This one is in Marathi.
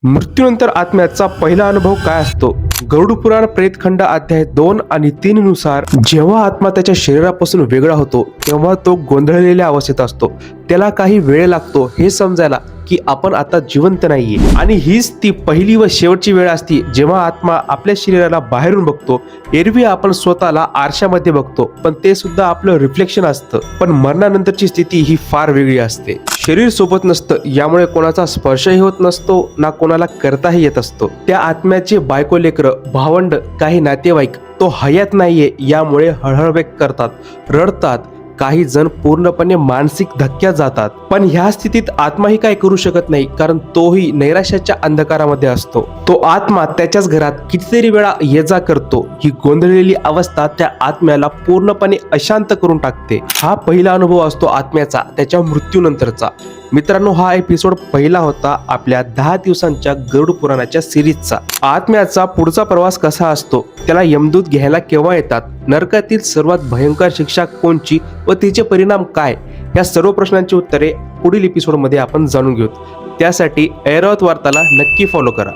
मृत्यूनंतर आत्म्याचा पहिला अनुभव काय असतो? गरुड पुराण प्रेतखंड अध्याय 2 आणि 3 नुसार जेव्हा आत्मा त्याच्या शरीरापासून वेगळा होतो तेव्हा तो गोंधळलेल्या अवस्थेत असतो. त्याला काही वेळ लागतो हे समजायला की आपण आता जिवंत नाहीये, आणि हीच ती पहिली व शेवटची वेळ असते जेव्हा आत्मा आपल्या शरीराला बाहेरून बघतो. एरवी आपण स्वतःला आरशामध्ये बघतो, पण ते सुद्धा आपलं रिफ्लेक्शन असतं. पण मरणानंतरची स्थिती ही फार वेगळी असते. शरीर सोबत नसतं, यामुळे कोणाचा स्पर्शही होत नसतो ना कोणाला करताही येत असतो. त्या आत्म्याचे बायको लेकरं, भावंड, काही नातेवाईक तो हयात नाहीये यामुळे हळहळ व्यक्त करतात, रडतात. काही जण पूर्णपणे मानसिक धक्क्यात जातात. पण ह्या स्थितीत आत्माही काय करू शकत नाही, कारण तोही नैराश्याच्या अंधकारामध्ये असतो. तो आत्मा त्याच्याच घरात कितीतरी वेळा ये जा करतो. ही गोंधळलेली अवस्था त्या आत्म्याला पूर्णपणे अशांत करून टाकते. हा पहिला अनुभव असतो आत्म्याचा त्याच्या मृत्यूनंतरचा. मित्रांनो, हा एपिसोड पहिला होता आपल्या 10 दिवसांच्या गरुड पुराणाच्या सिरीजचा. आत्म्याचा पुढचा प्रवास कसा असतो, त्याला यमदूत घ्यायला केव्हा येतात, नरकातील सर्वात भयंकर शिक्षा कोणची व तिचे परिणाम काय, या सर्व प्रश्नांची उत्तरे पुढील एपिसोडमध्ये आपण जाणून घेऊ. त्यासाठी ऐरावत वार्ताला नक्की फॉलो करा.